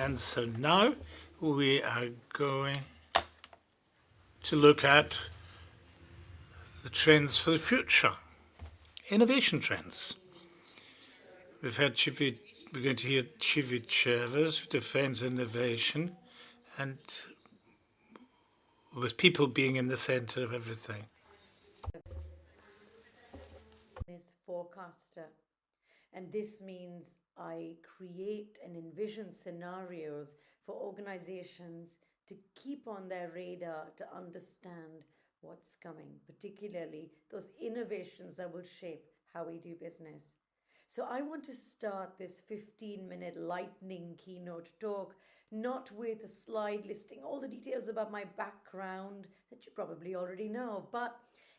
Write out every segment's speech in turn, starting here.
And so now we are going to look at the trends for the future, innovation trends. We're going to hear Chivi Chavez, who defends innovation, and with people being in the center of everything. Forecaster, and this means I create and envision scenarios for organizations to keep on their radar to understand what's coming, particularly those innovations that will shape how we do business. So I want to start this 15-minute lightning keynote talk not with a slide listing all the details about my background that you probably already know, but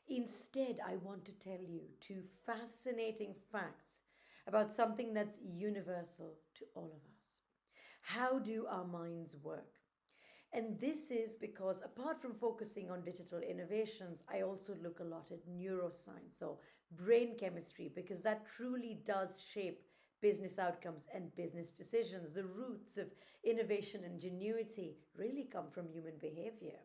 instead I want to tell you two fascinating facts about something that's universal to all of us. How do our minds work? And this is because apart from focusing on digital innovations, I also look a lot at neuroscience or brain chemistry, because that truly does shape business outcomes and business decisions. The roots of innovation and ingenuity really come from human behavior.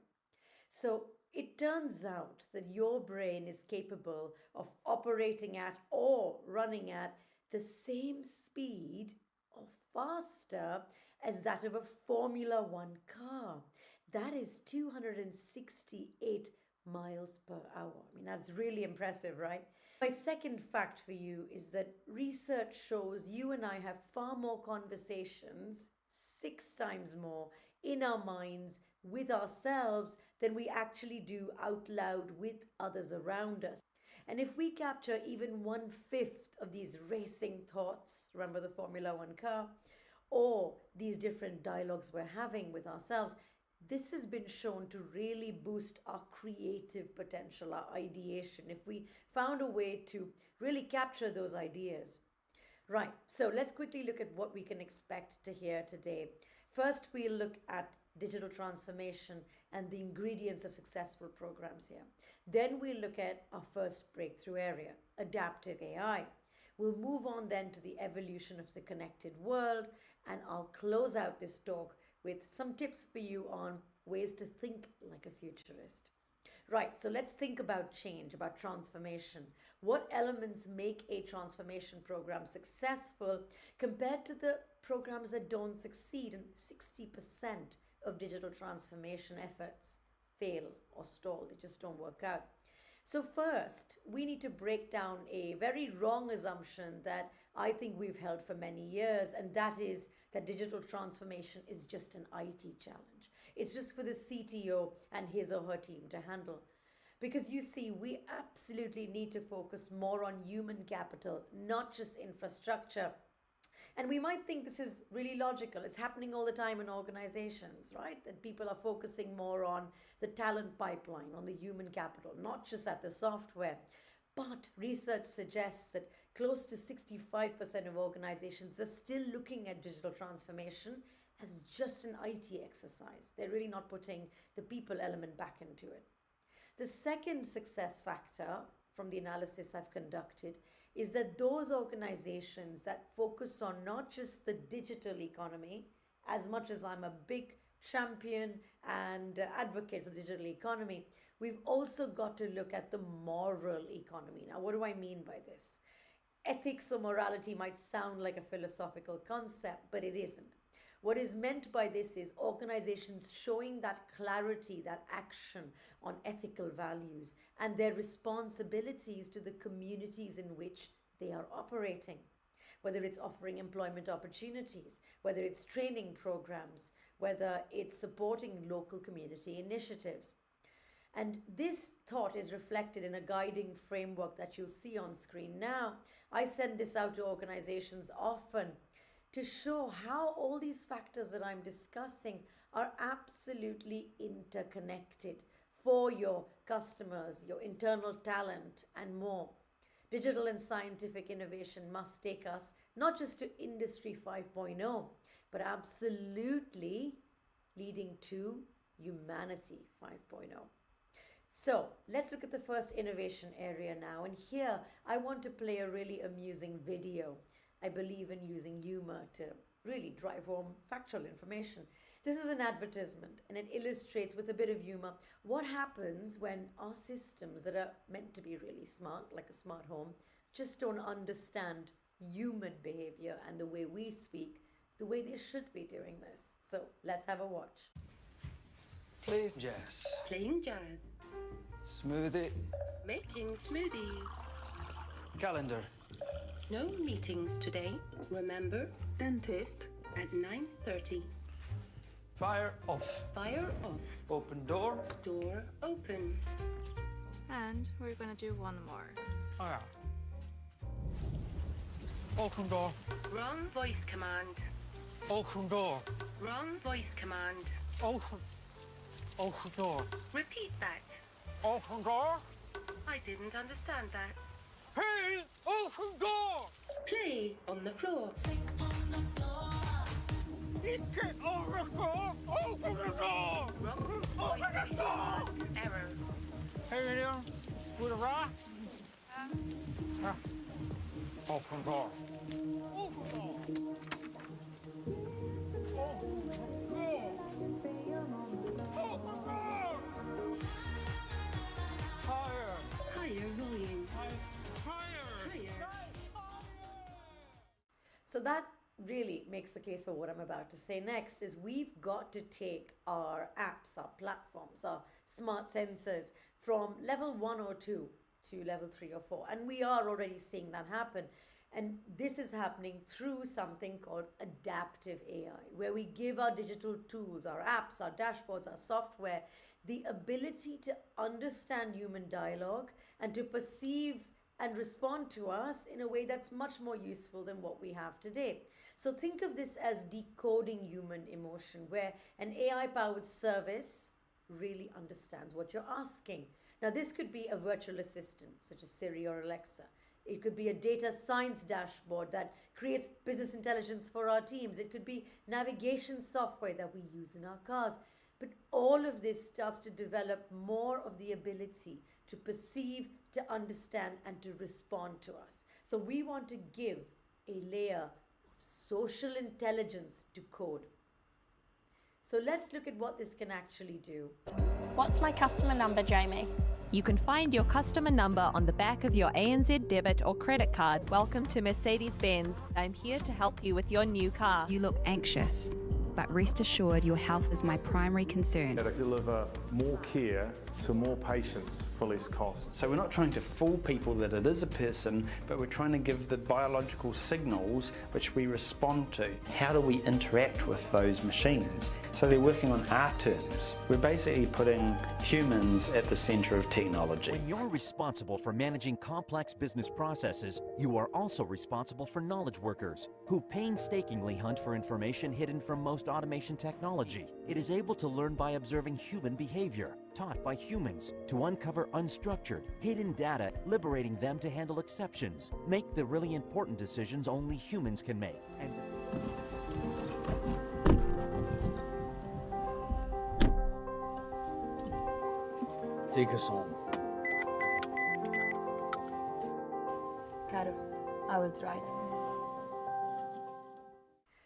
So it turns out that your brain is capable of operating at or running at the same speed or faster as that of a Formula One car. That is 268 miles per hour. I mean, that's really impressive, right? My second fact for you is that research shows you and I have far more conversations, 6 times more, in our minds with ourselves than we actually do out loud with others around us. And if we capture even 1/5 of these racing thoughts, remember the Formula One car, or these different dialogues we're having with ourselves, this has been shown to really boost our creative potential, our ideation, if we found a way to really capture those ideas. Right, so let's quickly look at what we can expect to hear today. First, we'll look at digital transformation and the ingredients of successful programs here. Then we'll look at our first breakthrough area, adaptive AI. We'll move on then to the evolution of the connected world, and I'll close out this talk with some tips for you on ways to think like a futurist. Right, so let's think about change, about transformation. What elements make a transformation program successful compared to the programs that don't succeed? And 60% of digital transformation efforts fail or stall, they just don't work out. So first, we need to break down a very wrong assumption that I think we've held for many years, and that is that digital transformation is just an IT challenge. It's just for the CTO and his or her team to handle. Because you see, we absolutely need to focus more on human capital, not just infrastructure. And we might think this is really logical. It's happening all the time in organizations, right? That people are focusing more on the talent pipeline, on the human capital, not just at the software. But research suggests that close to 65% of organizations are still looking at digital transformation as just an IT exercise. They're really not putting the people element back into it. The second success factor from the analysis I've conducted is that those organizations that focus on not just the digital economy, as much as I'm a big champion and advocate for the digital economy, we've also got to look at the moral economy. Now, what do I mean by this? Ethics or morality might sound like a philosophical concept, but it isn't. What is meant by this is organizations showing that clarity, that action on ethical values and their responsibilities to the communities in which they are operating. Whether it's offering employment opportunities, whether it's training programs, whether it's supporting local community initiatives. And this thought is reflected in a guiding framework that you'll see on screen now. I send this out to organizations often to show how all these factors that I'm discussing are absolutely interconnected for your customers, your internal talent, and more. Digital and scientific innovation must take us not just to Industry 5.0, but absolutely leading to Humanity 5.0. So let's look at the first innovation area now. And here I want to play a really amusing video. I believe in using humor to really drive home factual information. This is an advertisement, and it illustrates with a bit of humor what happens when our systems that are meant to be really smart, like a smart home, just don't understand human behavior and the way we speak, the way they should be doing this. So let's have a watch. Playing jazz. Playing jazz. Smoothie. Making smoothie. Calendar. No meetings today. Remember, dentist at 9:30. Fire off. Fire off. Open door. Door open. And we're gonna do one more. Oh yeah. Open door. Wrong voice command. Open door. Wrong voice command. Open. Open door. Repeat that. Open door. I didn't understand that. Hey, open door. Play on the floor. Get over the door. Open the door. Wrong voice command. Error. Hey, William. With a rock. Open door. Open door. Higher volume. So that really makes the case for what I'm about to say next is we've got to take our apps, our platforms, our smart sensors from level 1 or 2 to level 3 or 4. And we are already seeing that happen. And this is happening through something called adaptive AI, where we give our digital tools, our apps, our dashboards, our software, the ability to understand human dialogue and to perceive and respond to us in a way that's much more useful than what we have today. So think of this as decoding human emotion, where an AI-powered service really understands what you're asking. Now, this could be a virtual assistant, such as Siri or Alexa. It could be a data science dashboard that creates business intelligence for our teams. It could be navigation software that we use in our cars. But all of this starts to develop more of the ability to perceive, to understand, and to respond to us. So we want to give a layer of social intelligence to code. So let's look at what this can actually do. What's my customer number, Jamie? You can find your customer number on the back of your ANZ debit or credit card. Welcome to Mercedes-Benz. I'm here to help you with your new car. You look anxious, but rest assured your health is my primary concern. To deliver more care to more patients for less cost. So we're not trying to fool people that it is a person, but we're trying to give the biological signals which we respond to. How do we interact with those machines? So they're working on our terms. We're basically putting humans at the center of technology. When you're responsible for managing complex business processes, you are also responsible for knowledge workers who painstakingly hunt for information hidden from most automation technology. It is able to learn by observing human behavior, taught by humans, to uncover unstructured, hidden data, liberating them to handle exceptions, make the really important decisions only humans can make. And take us home. Caro, I will drive.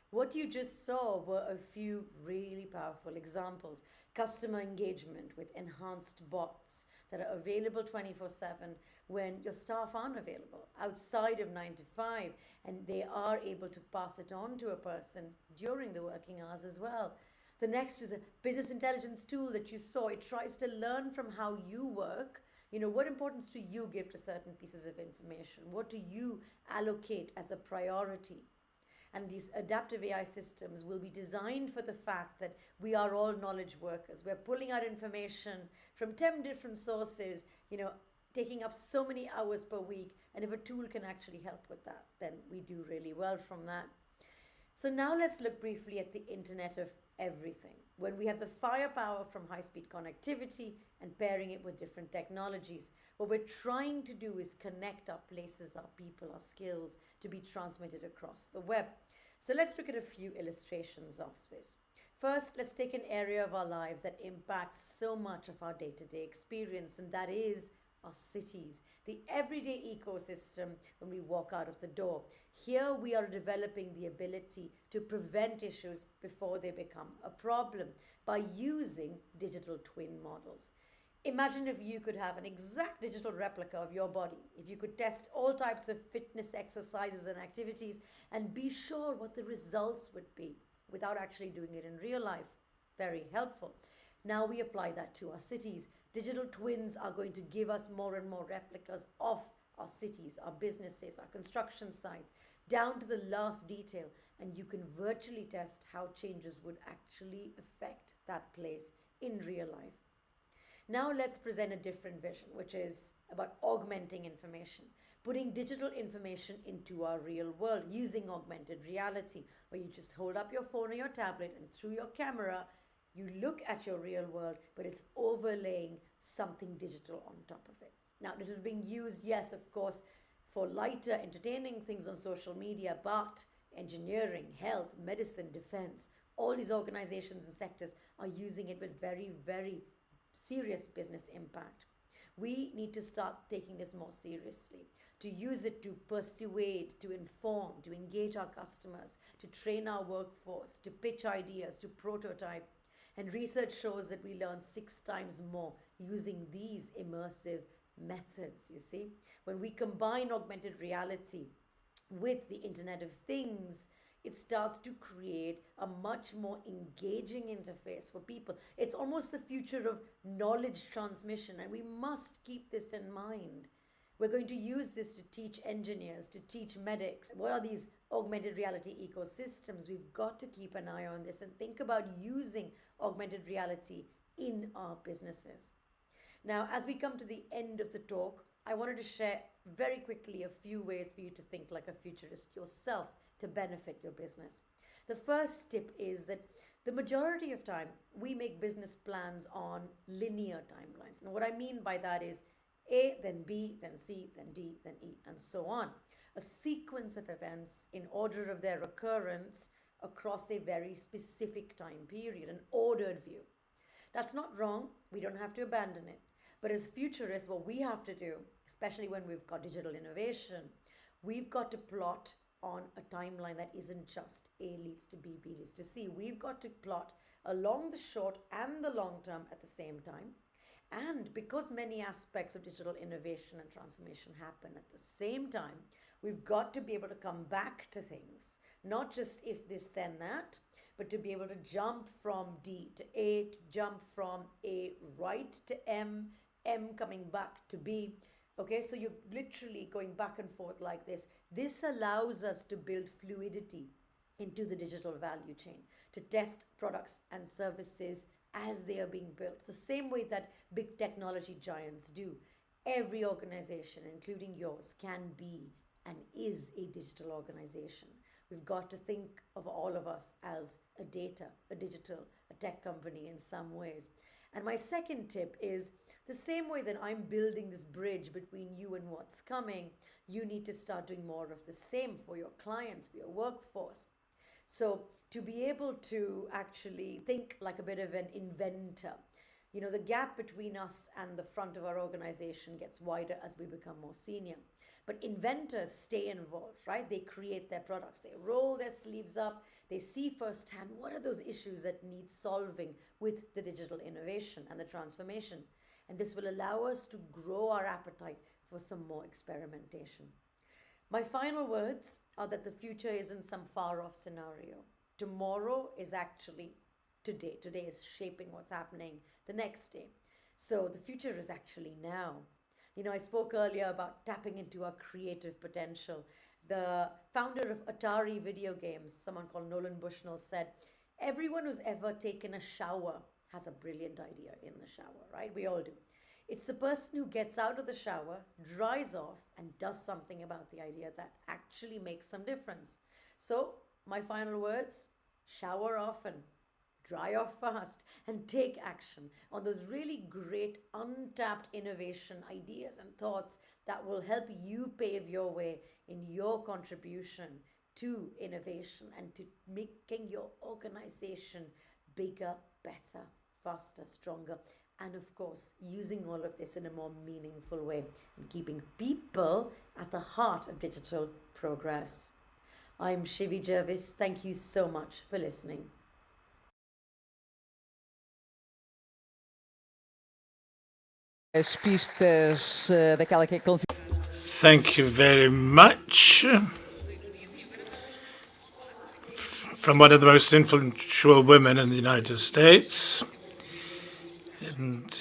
What you just saw were a few really powerful examples. Customer engagement with enhanced bots that are available 24/7 when your staff aren't available outside of 9 to 5, and they are able to pass it on to a person during the working hours as well. The next is a business intelligence tool that you saw. It tries to learn from how you work. You know, what importance do you give to certain pieces of information? What do you allocate as a priority? And these adaptive AI systems will be designed for the fact that we are all knowledge workers. We're pulling our information from 10 different sources, taking up so many hours per week. And if a tool can actually help with that, then we do really well from that. So now let's look briefly at the Internet of Everything. When we have the firepower from high-speed connectivity and pairing it with different technologies, what we're trying to do is connect our places, our people, our skills to be transmitted across the web. So let's look at a few illustrations of this. First, let's take an area of our lives that impacts so much of our day-to-day experience, and that is our cities, the everyday ecosystem when we walk out of the door. Here we are developing the ability to prevent issues before they become a problem by using digital twin models. Imagine if you could have an exact digital replica of your body, if you could test all types of fitness exercises and activities and be sure what the results would be without actually doing it in real life. Very helpful. Now we apply that to our cities. Digital twins are going to give us more and more replicas of our cities, our businesses, our construction sites, down to the last detail, and you can virtually test how changes would actually affect that place in real life. Now let's present a different vision, which is about augmenting information, putting digital information into our real world using augmented reality, where you just hold up your phone or your tablet and through your camera, you look at your real world, but it's overlaying something digital on top of it. Now, this is being used, yes, of course, for lighter, entertaining things on social media, but engineering, health, medicine, defense, all these organizations and sectors are using it with very, very serious business impact. We need to start taking this more seriously, to use it to persuade, to inform, to engage our customers, to train our workforce, to pitch ideas, to prototype. And research shows that we learn 6 times more using these immersive methods, you see. When we combine augmented reality with the Internet of Things, it starts to create a much more engaging interface for people. It's almost the future of knowledge transmission, and we must keep this in mind. We're going to use this to teach engineers, to teach medics. What are these augmented reality ecosystems? We've got to keep an eye on this and think about using augmented reality in our businesses. Now, as we come to the end of the talk, I wanted to share very quickly a few ways for you to think like a futurist yourself to benefit your business. The first tip is that the majority of time we make business plans on linear timelines. And what I mean by that is A, then B, then C, then D, then E, and so on. A sequence of events in order of their occurrence across a very specific time period, an ordered view. That's not wrong. We don't have to abandon it. But as futurists, what we have to do, especially when we've got digital innovation, we've got to plot on a timeline that isn't just A leads to B, B leads to C. We've got to plot along the short and the long term at the same time. And because many aspects of digital innovation and transformation happen at the same time, we've got to be able to come back to things, not just if this, then that, but to be able to jump from D to A, to jump from A right to M coming back to B. Okay, so you're literally going back and forth like this. This allows us to build fluidity into the digital value chain, to test products and services as they are being built, the same way that big technology giants do. Every organization, including yours, can be and is a digital organization. We've got to think of all of us as a digital, a tech company in some ways. And my second tip is the same way that I'm building this bridge between you and what's coming, you need to start doing more of the same for your clients, for your workforce. So to be able to actually think like a bit of an inventor, you know, the gap between us and the front of our organization gets wider as we become more senior. But inventors stay involved, right? They create their products, they roll their sleeves up, they see firsthand what are those issues that need solving with the digital innovation and the transformation. And this will allow us to grow our appetite for some more experimentation. My final words are that the future isn't some far off scenario. Tomorrow is actually today. Today is shaping what's happening the next day. So the future is actually now. You know, I spoke earlier about tapping into our creative potential. The founder of Atari video games, someone called Nolan Bushnell, said, everyone who's ever taken a shower has a brilliant idea in the shower, right? We all do. It's the person who gets out of the shower, dries off, and does something about the idea that actually makes some difference. So, my final words, shower often, dry off fast, and take action on those really great untapped innovation ideas and thoughts that will help you pave your way in your contribution to innovation and to making your organization bigger, better, faster, stronger, and of course using all of this in a more meaningful way and keeping people at the heart of digital progress. I'm Shivi Jervis. Thank you so much for listening. As pistas daquela que é Thank you very much. From one of the most influential women in the United States. And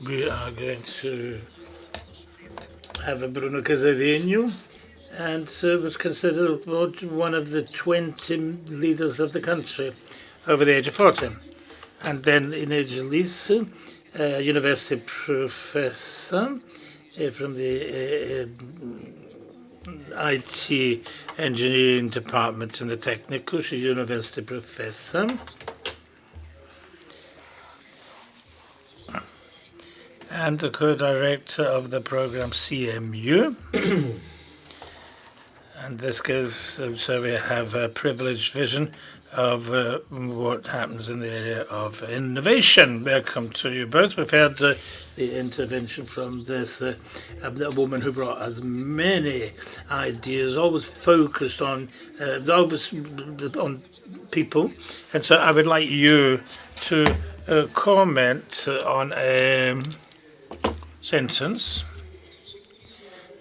we are going to have a Bruno Casadinho, and was considered one of the 20 leaders of the country over the age of 40. And then Inês Elise, university professor from the IT engineering department in the technical. She's university professor. And the co-director of the program CMU. And this gives, so we have a privileged vision of what happens in the area of innovation. Welcome to you both. We've had the intervention from this a woman who brought us many ideas, always focused on people. And so I would like you to comment on a sentence.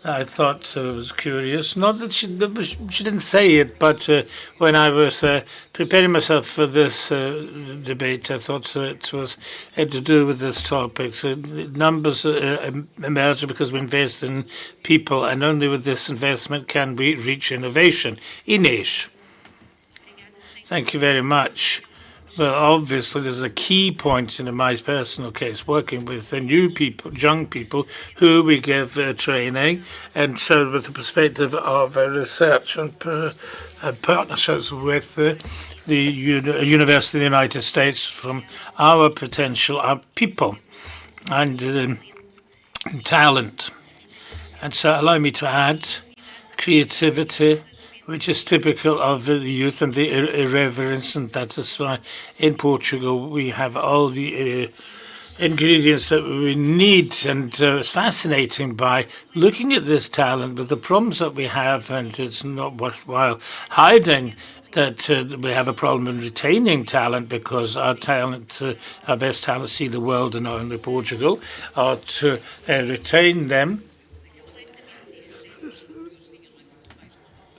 I thought it was curious. Not that she didn't say it, but when I was preparing myself for this debate, I thought it was had to do with this topic. So numbers emerge because we invest in people, and only with this investment can we reach innovation. Inês. Thank you very much. Well, obviously, there's a key point in my personal case, working with the new people, young people, who we give training, and so with the perspective of research and partnerships with the University of the United States from our potential, our people, and talent. And so allow me to add creativity, which is typical of the youth, and the irreverence, and that is why in Portugal we have all the ingredients that we need. And it's fascinating by looking at this talent with the problems that we have, and it's not worthwhile hiding that we have a problem in retaining talent, because our talent, our best talent, see the world and not only Portugal, are to retain them.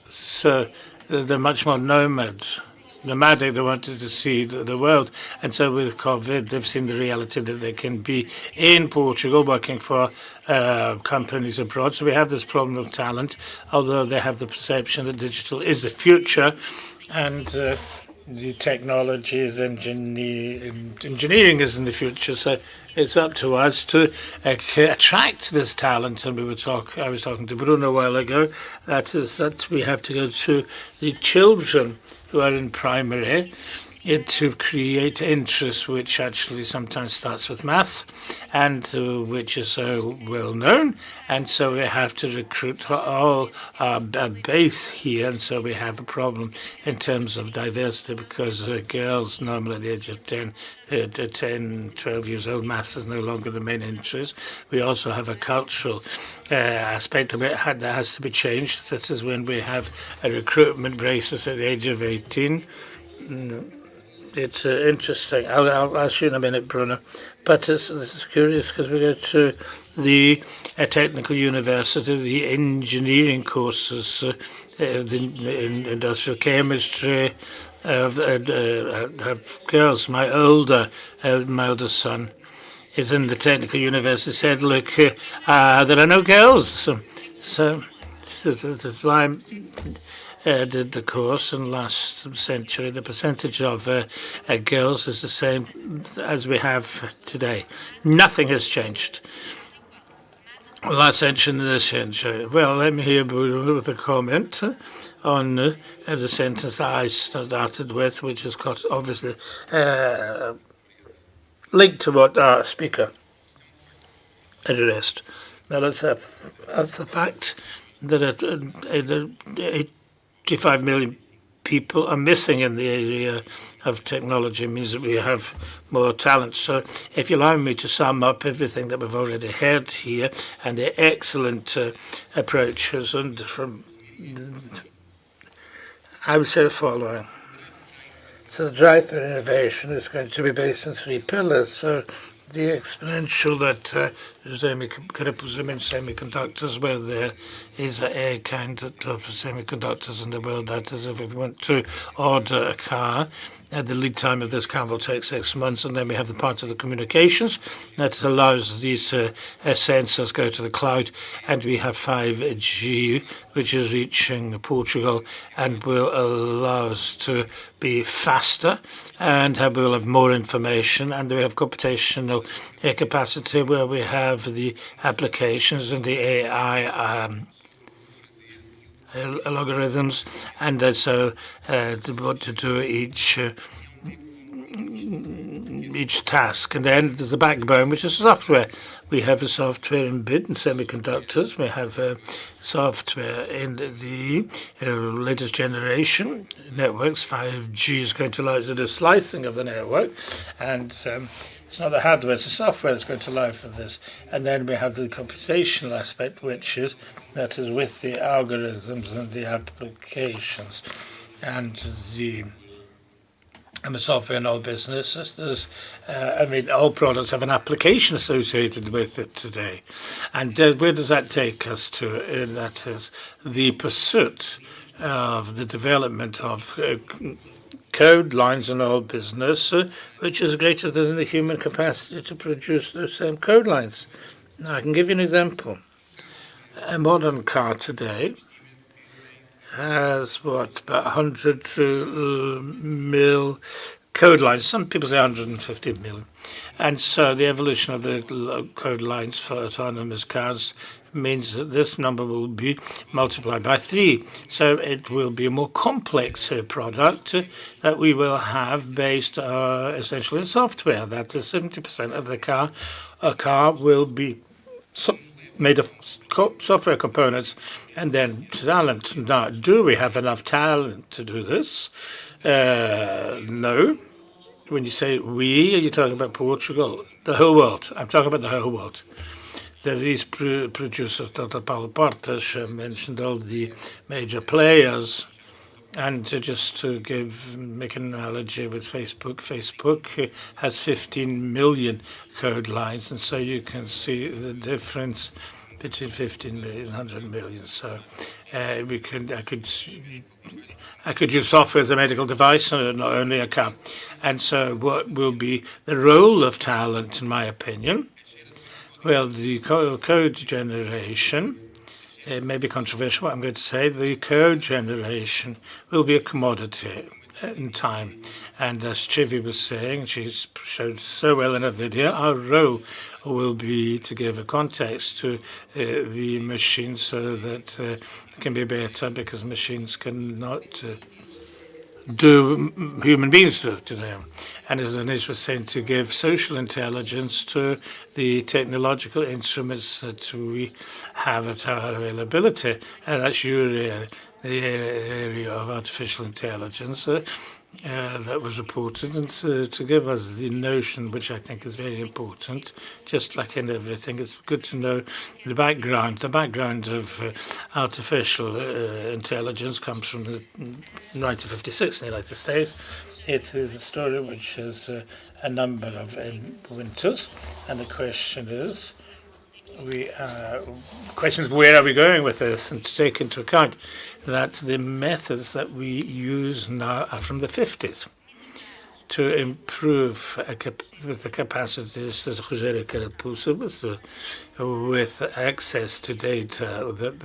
So they're much more nomadic. They wanted to see the world. And so with COVID, they've seen the reality that they can be in Portugal working for companies abroad. So we have this problem of talent, although they have the perception that digital is the future, and the technology is engineering is in the future. So it's up to us to attract this talent. And I was talking to Bruno a while ago. That we have to go to the children who are in primary to create interest, which actually sometimes starts with maths, and which is so well known. And so we have to recruit all our base here, and so we have a problem in terms of diversity, because girls normally at the age of 10, 12 years old, maths is no longer the main interest. We also have a cultural aspect of it that has to be changed. This is when we have a recruitment basis at the age of 18. It's interesting. I'll ask you in a minute, Bruno. But it's curious because we go to the technical university, the engineering courses, the industrial chemistry, have girls. My older son is in the technical university. Said, look, there are no girls. So that's why did the course, and last century the percentage of girls is the same as we have today. Nothing has changed. Last century and this century. Well, let me hear Bruno with a comment on the sentence that I started with, which has got obviously linked to what our speaker addressed. Now let's have the fact that 85 million people are missing in the area of technology. It means that we have more talent. So if you allow me to sum up everything that we've already heard here and the excellent approaches, and from I would say the following. So the drive for innovation is going to be based on 3 pillars. So the exponential that semiconductors, where there is a kind of semiconductors in the world. That is, if we want to order a car, the lead time of this car will take 6 months, and then we have the part of the communications that allows these sensors go to the cloud, and we have 5G, which is reaching Portugal and will allow us to be faster, and we'll have more information, and we have computational capacity where we have the applications and the AI algorithms, and so what to do each task. And then there's the backbone, which is software. We have a software embedded in semiconductors. We have software in the latest generation networks. 5G is going to allow us to do slicing of the network, and it's not the hardware, it's the software that's going to allow for this. And then we have the computational aspect, which is with the algorithms and the applications and the software in all businesses. There's, all products have an application associated with it today. And where does that take us to? And that is the pursuit of the development of code lines in all business, which is greater than the human capacity to produce those same code lines. Now, I can give you an example. A modern car today has, about 100 mil code lines. Some people say 150 million. And so the evolution of the code lines for autonomous cars means that this number will be multiplied by 3. So it will be a more complex product that we will have based essentially in software. That is 70% of the car. A car will be made of software components, and then talent. Now, do we have enough talent to do this? No. When you say we, are you talking about Portugal? The whole world. I'm talking about the whole world. There are these producers, Dr. Paulo Portas mentioned all the major players. And just to make an analogy with Facebook has 15 million code lines, and so you can see the difference between 15 million and 100 million. So I could use software as a medical device, not only a car. And so what will be the role of talent, in my opinion? Well, the code generation. It may be controversial, what I'm going to say. The code generation will be a commodity in time. And as Chivi was saying, she's showed so well in her video, our role will be to give a context to the machine so that it can be better, because machines cannot do human beings do to them. And as Anish was saying, to give social intelligence to the technological instruments that we have at our availability. And that's your area, the area of artificial intelligence that was reported, and to give us the notion, which I think is very important, just like in everything, it's good to know the background. The background of artificial intelligence comes from 1956 in the United States. It is a story which has a number of winters, and the question is, where are we going with this, and to take into account that the methods that we use now are from the 50s to improve with the capacities that José Carapuça with access to data that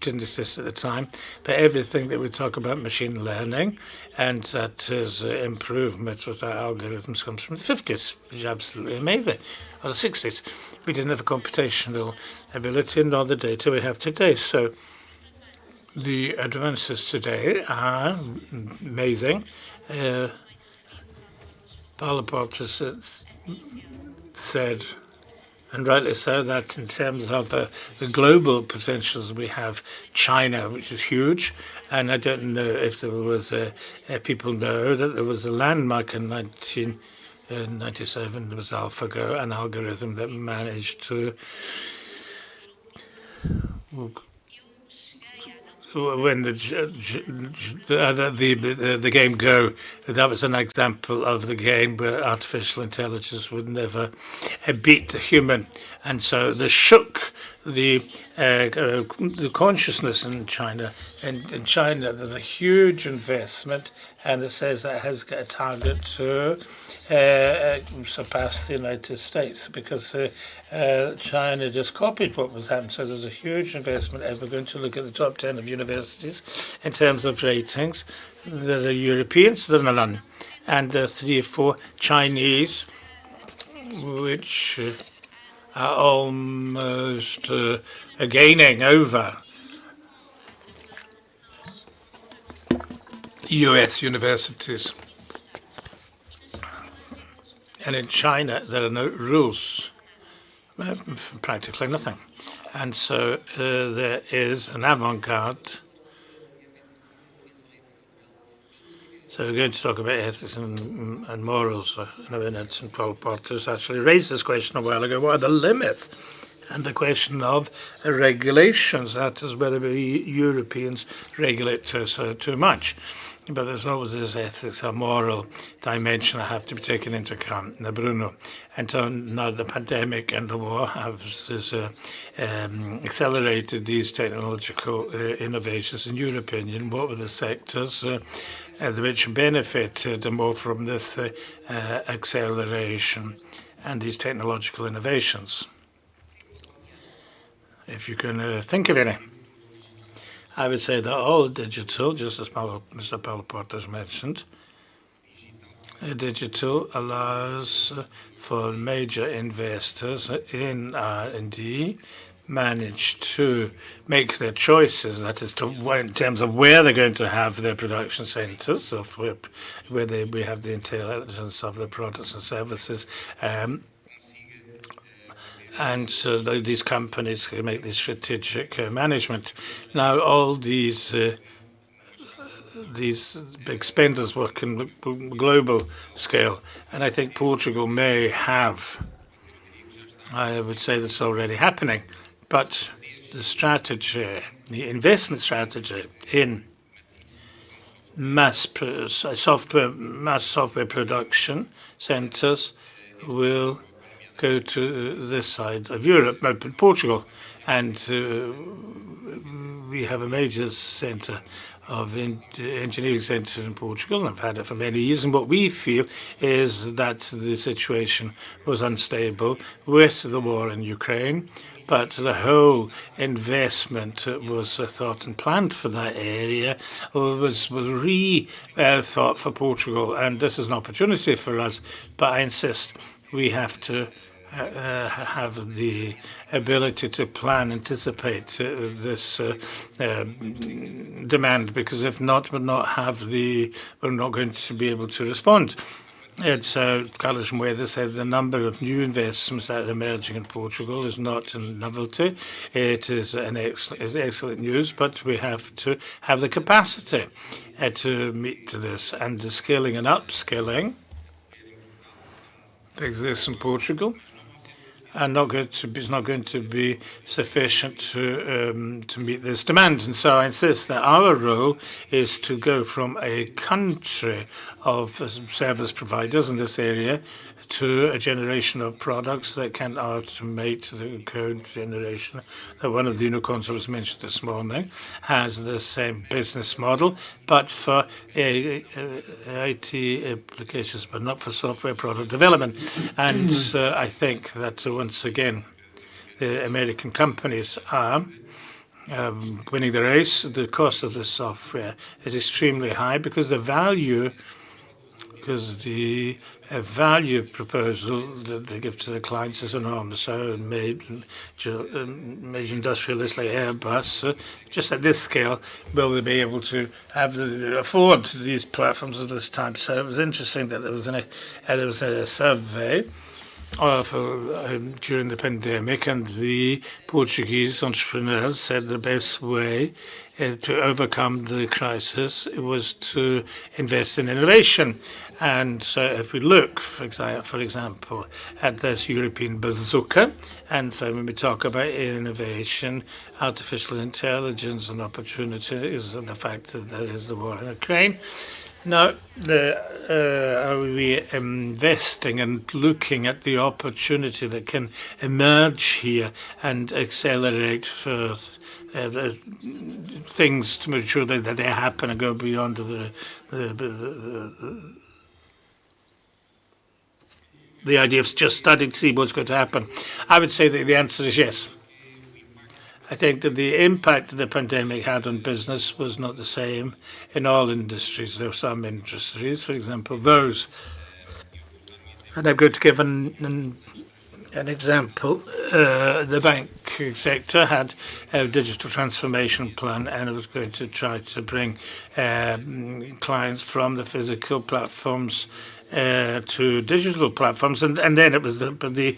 didn't exist at the time, but everything that we talk about machine learning, and that is improvement with our algorithms comes from the 50s, which is absolutely amazing. Or the 60s. We didn't have a computational ability nor the data we have today. So the advances today are amazing. Paulo Portas said and rightly so, that in terms of the global potentials, we have China, which is huge. And I don't know if there was people know that there was a landmark in 1997. There was AlphaGo, an algorithm that managed to when the game Go, that was an example of the game where artificial intelligence would never beat the human, and so this shook the consciousness in China. In China, there's a huge investment, and it says that has got a target to surpass the United States, because China just copied what was happening. So there's a huge investment. If we're going to look at the top 10 of universities in terms of ratings, there are Europeans, there are none, and there are 3 or 4 Chinese, which are almost gaining over US universities. And in China, there are no rules, practically nothing. And so there is an avant-garde. So we're going to talk about ethics and morals in a minute. And Paul Porter's actually raised this question a while ago. What are the limits? And the question of regulations, that is whether we Europeans regulate too much. But there's always this ethics or moral dimension that have to be taken into account. Now, Bruno, and now the pandemic and the war have accelerated these technological innovations. In your opinion, what were the sectors which benefited more from this acceleration and these technological innovations? If you can think of any. I would say that all digital, just as Mr. Paulo Portas mentioned, digital allows for major investors in R&D manage to make their choices, that is, in terms of where they're going to have their production centres, of where we have the intelligence of the products and services. And so these companies can make this strategic management. Now, all these big spenders work in the global scale, and I think Portugal may have. I would say that's already happening, but the strategy, the investment strategy in mass software production centres will go to this side of Europe, Portugal, and we have a major centre of engineering centre in Portugal, and I've had it for many years, and what we feel is that the situation was unstable with the war in Ukraine, but the whole investment was thought and planned for that area was thought for Portugal, and this is an opportunity for us, but I insist we have to have the ability to plan, anticipate this demand, because if not, we're not going to be able to respond. It's Carlos Moedas said the number of new investments that are emerging in Portugal is not a novelty. It is excellent news, but we have to have the capacity to meet this, and the skilling and upskilling that exists in Portugal are not going to be sufficient to meet this demand. And so I insist that our role is to go from a country of service providers in this area to a generation of products that can automate the code generation. One of the unicorns that was mentioned this morning has the same business model, but for IT applications, but not for software product development. And I think that once again, the American companies are winning the race. The cost of the software is extremely high because the value proposal that they give to the clients is enormous. So major industrialists like Airbus, just at this scale, will they be able to afford these platforms of this type? So it was interesting that there was a survey during the pandemic, and the Portuguese entrepreneurs said the best way to overcome the crisis was to invest in innovation. And so if we look, for example, at this European bazooka, and so when we talk about innovation, artificial intelligence and opportunities, and the fact that there is the war in Ukraine, now, are we investing and looking at the opportunity that can emerge here and accelerate further things to make sure that they happen and go beyond the idea of just starting to see what's going to happen? I would say that the answer is yes. I think that the impact that the pandemic had on business was not the same in all industries. There were some industries, for example, those, and I'm going to give an example. The bank sector had a digital transformation plan, and it was going to try to bring clients from the physical platforms to digital platforms, and then it was the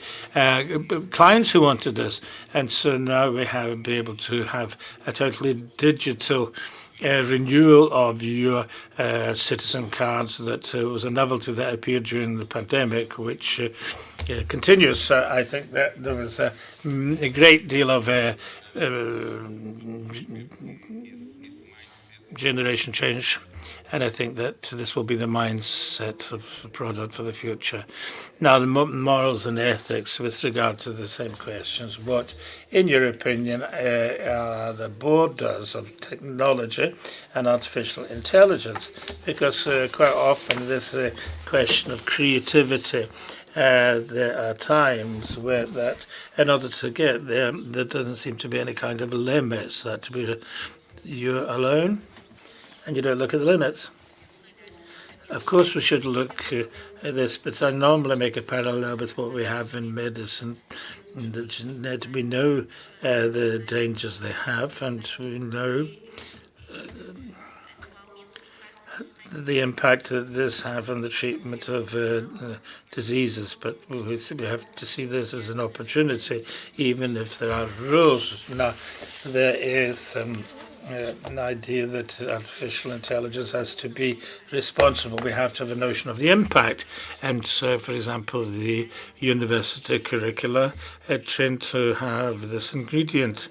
clients who wanted this, and so now we have be able to have a totally digital renewal of your citizen cards. That was a novelty that appeared during the pandemic, which continues. I think that there was a great deal of generation change. And I think that this will be the mindset of the product for the future. Now, the morals and ethics with regard to the same questions. What, in your opinion, are the borders of technology and artificial intelligence? Because quite often there's a question of creativity. There are times where that, in order to get there, there doesn't seem to be any kind of limits. That to be you're alone, and you don't look at the limits. Of course, we should look at this, but I normally make a parallel with what we have in medicine. That we know the dangers they have, and we know the impact that this have on the treatment of diseases. But we have to see this as an opportunity, even if there are rules. Now, there is an idea that artificial intelligence has to be responsible. We have to have a notion of the impact. And so, for example, the university curricula tend to have this ingredient,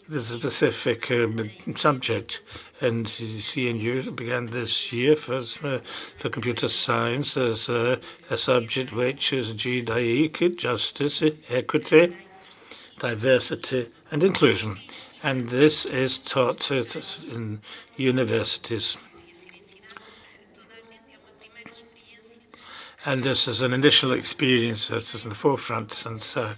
this specific subject. And you see in Europe began this year for computer science, there's a subject which is justice, equity, diversity, and inclusion. And this is taught in universities. And this is an initial experience that is in the forefront. And so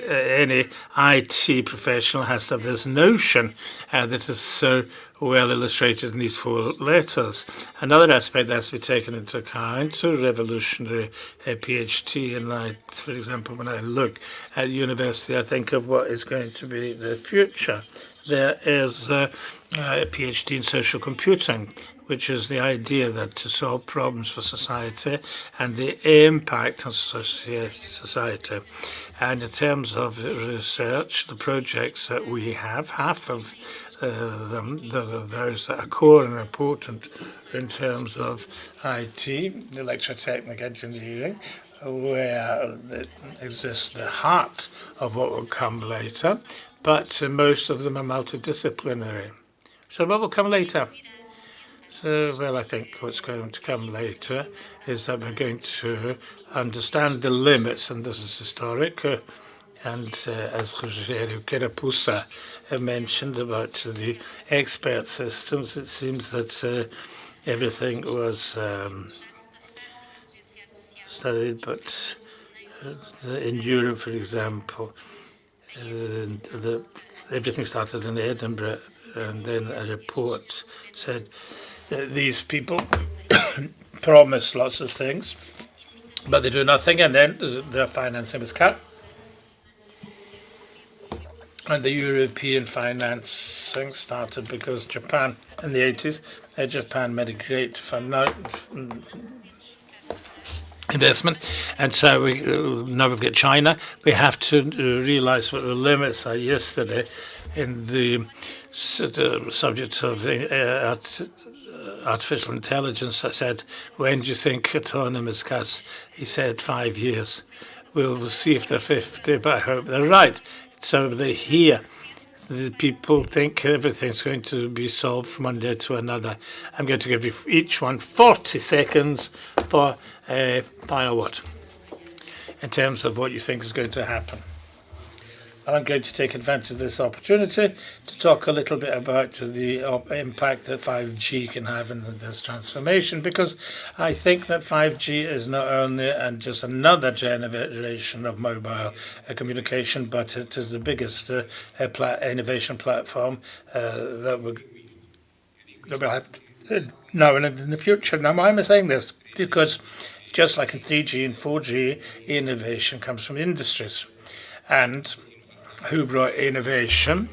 any IT professional has to have this notion that is so well illustrated in these 4 letters. Another aspect that has to be taken into account, a revolutionary PhD. And for example, when I look at university, I think of what is going to be the future. There is a PhD in social computing, which is the idea that to solve problems for society and the impact on society. And in terms of research, the projects that we have, half of them, those that are core and important in terms of IT, electrotechnical engineering, where exists the heart of what will come later, but most of them are multidisciplinary. So what will come later? So, well, I think what's going to come later is that we're going to understand the limits, and this is historic. And as Rogério Carapuça mentioned about the expert systems, it seems that everything was studied, but in Europe, for example, everything started in Edinburgh, and then a report said these people promise lots of things, but they do nothing, and then their financing was cut. And the European financing started because Japan, in the 80s, Japan made a great investment. And so now we've got China. We have to realize what the limits are. Yesterday, in the subject of artificial intelligence, I said, when do you think autonomous cars? He said 5 years. We'll see if they're 50, but I hope they're right. So they're here. The people think everything's going to be solved from one day to another. I'm going to give you each one 40 seconds for a final word in terms of what you think is going to happen. I'm going to take advantage of this opportunity to talk a little bit about the impact that 5G can have in this transformation, because I think that 5G is not only just another generation of mobile communication, but it is the biggest innovation platform that we'll have now and in the future. Now, why am I saying this? Because just like in 3G and 4G, innovation comes from industries. And who brought innovation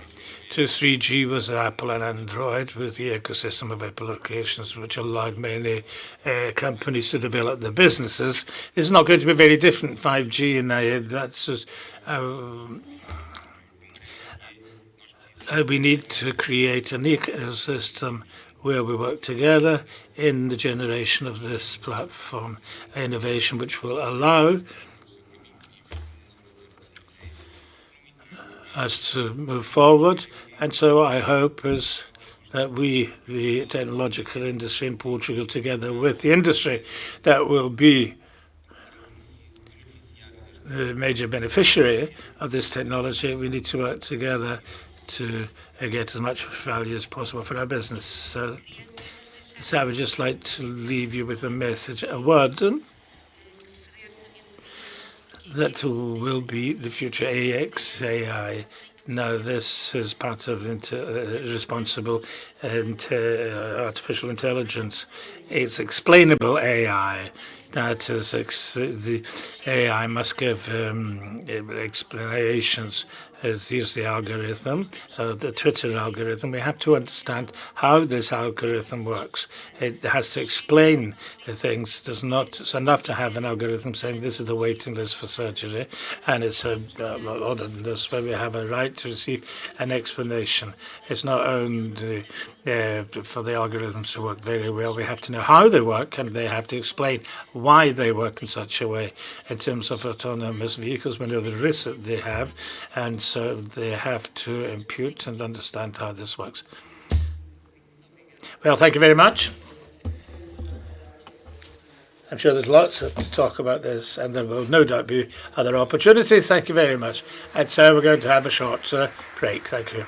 to 3G was Apple and Android, with the ecosystem of applications which allowed many companies to develop their businesses. It's not going to be very different 5G, and that's just, we need to create an ecosystem where we work together in the generation of this platform innovation, which will allow us to move forward. And so I hope is that we, the technological industry in Portugal, together with the industry that will be the major beneficiary of this technology, we need to work together to get as much value as possible for our business. So I would just like to leave you with a message, a word that will be the future AX, AI. Now, this is part of responsible artificial intelligence. It's explainable AI. That is, the AI must give explanations. Here's the algorithm, the Twitter algorithm. We have to understand how this algorithm works. It has to explain the things. It's enough to have an algorithm saying this is the waiting list for surgery, and it's a lot of this where we have a right to receive an explanation. It's not only for the algorithms to work very well. We have to know how they work, and they have to explain why they work in such a way. In terms of autonomous vehicles, we know the risks that they have, and so they have to impute and understand how this works. Well, thank you very much. I'm sure there's lots to talk about this, and there will no doubt be other opportunities. Thank you very much. And so we're going to have a short break. Thank you.